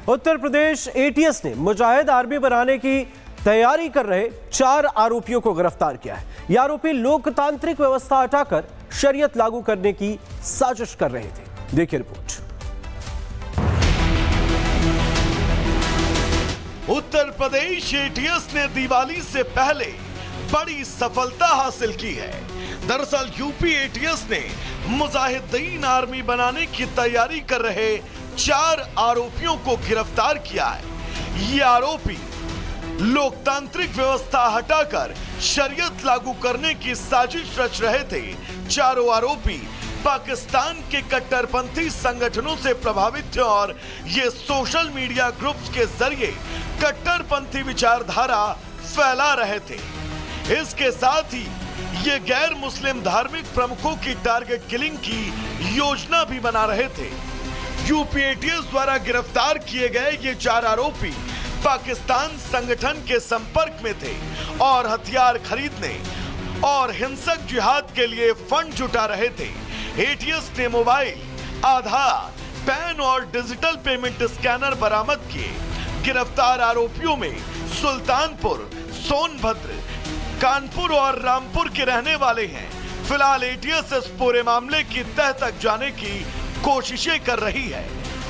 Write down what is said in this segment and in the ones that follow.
उत्तर Pradesh ATS ने Mujahid army बनाने की तैयारी कर रहे 4 आरोपियों को गिरफ्तार किया है। ये आरोपी लोकतांत्रिक व्यवस्था हटाकर शरीयत लागू करने की साजिश कर रहे थे। देखिए रिपोर्ट। उत्तर प्रदेश एटीएस ने दिवाली से पहले बड़ी सफलता हासिल की है। दरअसल यूपी एटीएस ने मुजाहिदीन आर्मी बनाने की तैयारी कर रहे 4 आरोपियों को गिरफ्तार किया है। ये आरोपी लोकतांत्रिक व्यवस्था हटाकर शरीयत लागू करने की साजिश रच रहे थे। चारों आरोपी पाकिस्तान के कट्टरपंथी संगठनों से प्रभावित थे और ये सोशल मीडिया ग्रुप्स के जरिए कट्टरपंथी विचारधारा फैला रहे थे। इसके साथ ही ये गैर मुस्लिम धार्मिक प्रमुखों की टारगेट किलिंग की योजना भी बना रहे थे। यूपी एटीएस द्वारा गिरफ्तार किए गए ये 4 आरोपी पाकिस्तान संगठन के संपर्क में थे और हथियार खरीदने और हिंसक जिहाद के लिए फंड जुटा रहे थे। एटीएस ने मोबाइल, आधार, पैन और डिजिटल पेमेंट स्कैनर बरामद किए। गिरफ्तार आरोपियों में सुल्तानपुर, सोनभद्र, कानपुर और रामपुर के रहने वाले हैं। फिलहाल एटीएस इस पूरे मामले की तह तक जाने की कोशिशें कर रही है।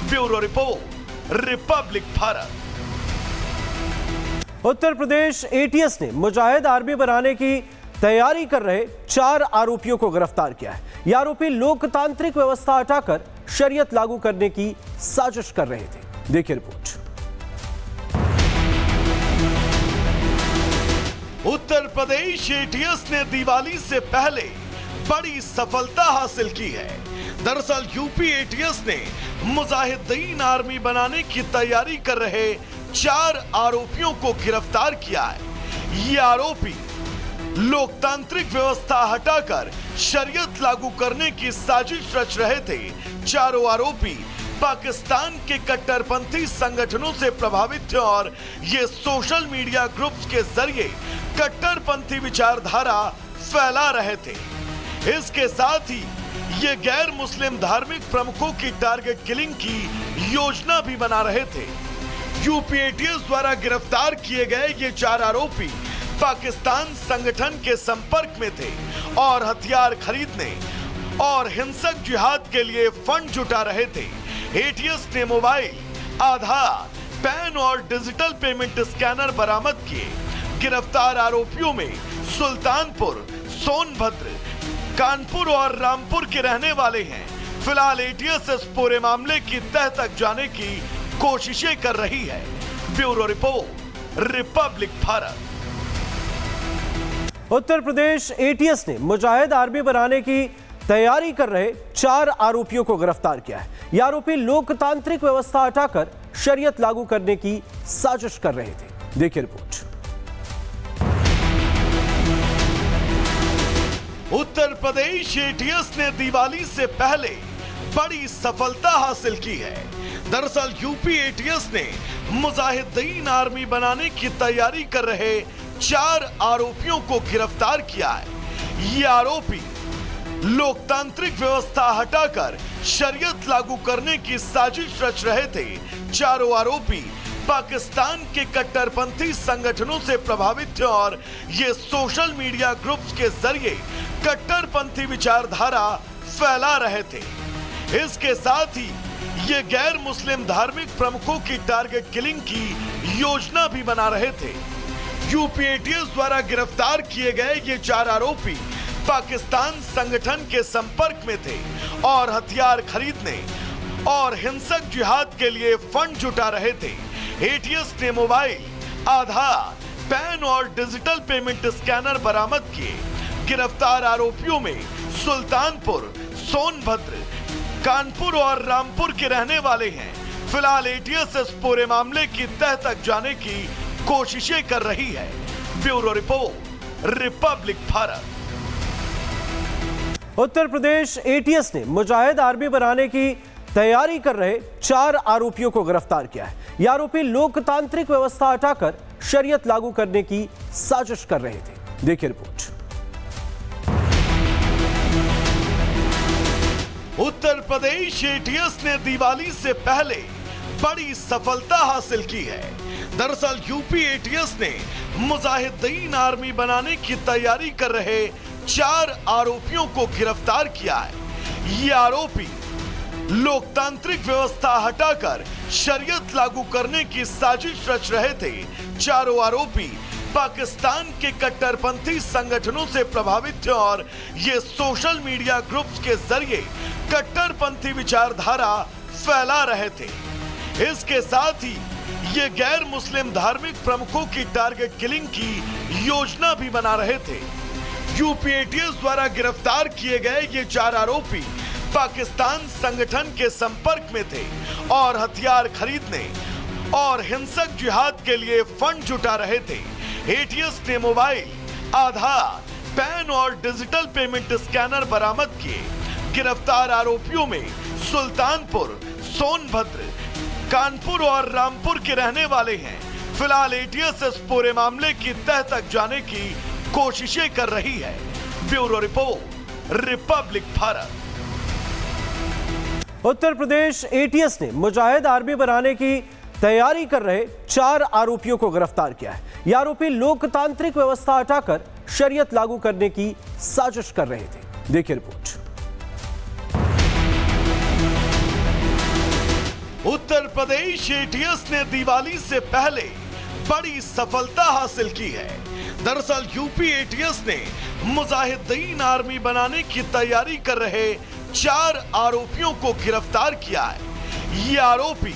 Bureau report, Republic Bharat. Uttar Pradesh ATS ने मुजाहिद आर्मी बनाने की तैयारी कर रहे 4 आरोपियों को गिरफ्तार किया है। ये आरोपी लोकतांत्रिक व्यवस्था हटाकर शरीयत लागू करने की साजिश कर रहे थे। देखिए रिपोर्ट। उत्तर प्रदेश एटीएस ने दिवाली से पहले बड़ी सफलता हासिल की है। दरअसल यूपी एटीएस ने मुजाहिदीन आर्मी बनाने की तैयारी कर रहे 4 आरोपियों को गिरफ्तार किया है। ये आरोपी लोकतांत्रिक व्यवस्था हटाकर शरीयत लागू करने की साजिश रच रहे थे। चारों आरोपी पाकिस्तान के कट्टरपंथी संगठनों से प्रभावित थे और ये सोशल मीडिया ग्रुप्स के जरिए कट्टरपंथी विचारधारा फैला रहे थे। इसके साथ ही ये गैर मुस्लिम धार्मिक प्रमुखों की टारगेट किलिंग की योजना भी बना रहे थे। यूपी एटीएस द्वारा गिरफ्तार किए गए ये 4 आरोपी पाकिस्तान संगठन के संपर्क में थे और हथियार खरीदने और हिंसक जिहाद के लिए फंड जुटा रहे थे। एटीएस ने मोबाइल, आधार, पैन और डिजिटल पेमेंट स्कैनर बरामद किए। गिरफ्तार आरोपियों में सुल्तानपुर, सोनभद्र, कानपुर और रामपुर के रहने वाले हैं। फिलहाल एटीएस इस पूरे मामले की तह तक जाने की कोशिशें कर रही है। Bureau report, Republic Bharat. Uttar Pradesh ATS ने मुजाहिद आर्मी बनाने की तैयारी कर रहे 4 आरोपियों को गिरफ्तार किया है। ये आरोपी लोकतांत्रिक व्यवस्था हटाकर शरीयत लागू करने की साजिश कर रहे थे। देखिए रिपोर्ट। उत्तर प्रदेश एटीएस ने दिवाली से पहले बड़ी सफलता हासिल की है। दरअसल यूपी एटीएस ने मुजाहिदीन आर्मी बनाने की तैयारी कर रहे 4 आरोपियों को गिरफ्तार किया है। ये आरोपी लोकतांत्रिक व्यवस्था हटाकर शरीयत लागू करने की साजिश रच रहे थे। चारों आरोपी पाकिस्तान के कट्टरपंथी संगठनों से प्रभावित थे और ये सोशल मीडिया ग्रुप्स के जरिए कट्टरपंथी विचारधारा फैला रहे थे। इसके साथ ही ये गैर मुस्लिम धार्मिक प्रमुखों की टारगेट किलिंग की योजना भी बना रहे थे। यूपी एटीएस द्वारा गिरफ्तार किए गए ये 4 आरोपी पाकिस्तान संगठन के संपर्क में थे और हथियार खरीदने और हिंसक जिहाद के लिए फंड जुटा रहे थे। एटीएस ने मोबाइल, आधार, पैन और डिजिटल पेमेंट स्कैनर बरामद किए। गिरफ्तार आरोपियों में सुल्तानपुर, सोनभद्र, कानपुर और रामपुर के रहने वाले हैं। फिलहाल एटीएस इस पूरे मामले की तह तक जाने की कोशिशें कर रही है। Bureau report, Republic Bharat. Uttar Pradesh ATS ने मुजाहिद आर्मी बनाने की तैयारी कर रहे 4 आरोपियों को गिरफ्तार किया है। ये आरोपी लोकतांत्रिक व्यवस्था हटाकर शरीयत लागू करने की साजिश कर रहे थे। देखिए रिपोर्ट। उत्तर प्रदेश एटीएस ने दिवाली से पहले बड़ी सफलता हासिल की है। दरअसल यूपी एटीएस ने मुजाहिदीन आर्मी बनाने की तैयारी कर रहे 4 आरोपियों को गिरफ्तार किया है। ये आरोपी लोकतांत्रिक व्यवस्था हटाकर शरीयत लागू करने की साजिश रच रहे थे। चारों आरोपी पाकिस्तान के कट्टरपंथी संगठनों से प्रभावित थे और ये सोशल मीडिया ग्रुप्स के जरिए कट्टरपंथी विचारधारा फैला रहे थे। इसके साथ ही ये गैर मुस्लिम धार्मिक प्रमुखों की टारगेट किलिंग की योजना भी बना रहे थे। यूपी एटीएस द्वारा गिरफ्तार किए गए ये 4 आरोपी पाकिस्तान संगठन के संपर्क में थे और हथियार खरीदने और हिंसक जिहाद के लिए फंड जुटा रहे थे। एटीएस ने मोबाइल, आधार, पैन और डिजिटल पेमेंट स्कैनर बरामद किए। गिरफ्तार आरोपियों में सुल्तानपुर, सोनभद्र, कानपुर और रामपुर के रहने वाले हैं। फिलहाल एटीएस इस पूरे मामले की तह तक जाने की कोशिशें कर रही है। Bureau report, Republic Bharat. Uttar Pradesh ATS ने मुजाहिद आर्मी बनाने की तैयारी कर रहे 4 आरोपियों को गिरफ्तार किया है। ये आरोपी लोकतांत्रिक व्यवस्था हटाकर शरीयत लागू करने की साजिश कर रहे थे। देखिए रिपोर्ट। उत्तर प्रदेश एटीएस ने दिवाली से पहले बड़ी सफलता हासिल की है। दरअसल यूपी एटीएस ने मुजाहिदीन आर्मी बनाने की तैयारी कर रहे 4 आरोपियों को गिरफ्तार किया है। ये आरोपी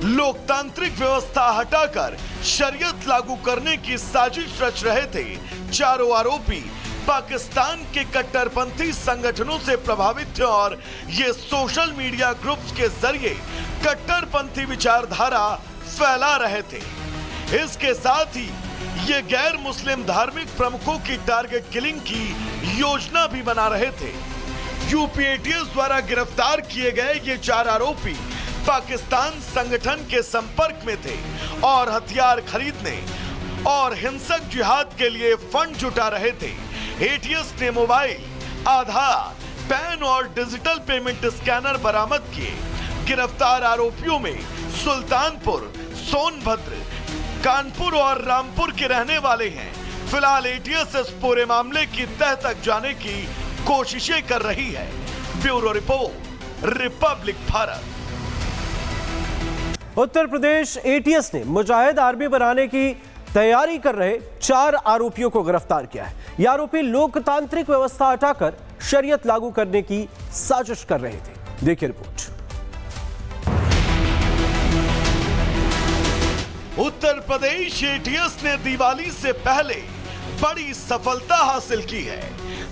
लोकतांत्रिक व्यवस्था हटाकर शरीयत लागू करने की साजिश रच रहे थे। चारों आरोपी पाकिस्तान के कट्टरपंथी संगठनों से प्रभावित थे और ये सोशल मीडिया ग्रुप्स के जरिए कट्टरपंथी विचारधारा फैला रहे थे। इसके साथ ही ये गैर मुस्लिम धार्मिक प्रमुखों की टारगेट किलिंग की योजना भी बना रहे थे। यूपी एटीएस द्वारा गिरफ्तार किए गए ये 4 आरोपी पाकिस्तान संगठन के संपर्क में थे और हथियार खरीदने और हिंसक जिहाद के लिए फंड जुटा रहे थे। एटीएस ने मोबाइल, आधार, पैन और डिजिटल पेमेंट स्कैनर बरामद किए। गिरफ्तार आरोपियों में सुल्तानपुर, सोनभद्र, कानपुर और रामपुर के रहने वाले हैं। फिलहाल एटीएस इस पूरे मामले की तह तक जाने की कोशिशें कर रही है। Bureau report, Republic Bharat. Uttar Pradesh ATS ने मुजाहिद आर्मी बनाने की तैयारी कर रहे 4 आरोपियों को गिरफ्तार किया है। ये आरोपी लोकतांत्रिक व्यवस्था हटाकर शरीयत लागू करने की साजिश कर रहे थे। देखिए रिपोर्ट। उत्तर प्रदेश एटीएस ने दिवाली से पहले बड़ी सफलता हासिल की है।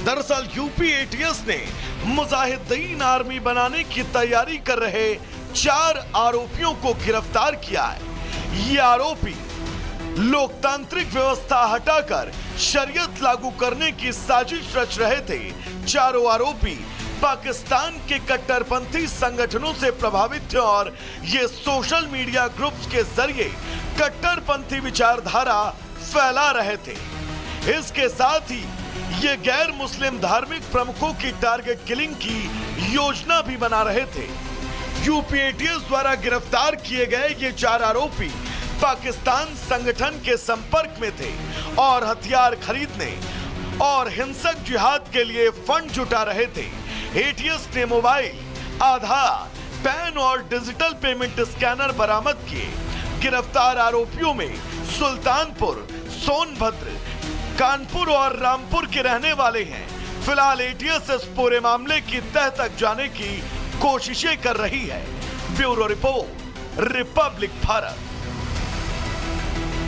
दरअसल यूपी एटीएस ने मुजाहिदीन आर्मी बनाने की तैयारी कर रहे 4 आरोपियों को गिरफ्तार किया है। ये आरोपी लोकतांत्रिक व्यवस्था हटाकर शरीयत लागू करने की साजिश रच रहे थे। चारों आरोपी पाकिस्तान के कट्टरपंथी संगठनों से प्रभावित थे और ये सोशल मीडिया ग्रुप्स के जरिए कट्टरपंथी विचारधारा फैला रहे थे। इसके साथ ही ये गैर मुस्लिम धार्मिक प्रमुखों की टारगेट किलिंग की योजना भी बना रहे थे। यूपी एटीएस द्वारा गिरफ्तार किए गए ये 4 आरोपी पाकिस्तान संगठन के संपर्क में थे और हथियार खरीदने और हिंसक जिहाद के लिए फंड जुटा रहे थे। एटीएस ने मोबाइल, आधार, पैन और डिजिटल पेमेंट स्कैनर बरामद किए। गिरफ्तार आरोपियों में सुल्तानपुर, सोनभद्र, कानपुर और रामपुर के रहने वाले हैं। फिलहाल एटीएस इस पूरे मामले की तह तक जाने की कोशिशें कर रही है। Bureau report, Republic Bharat.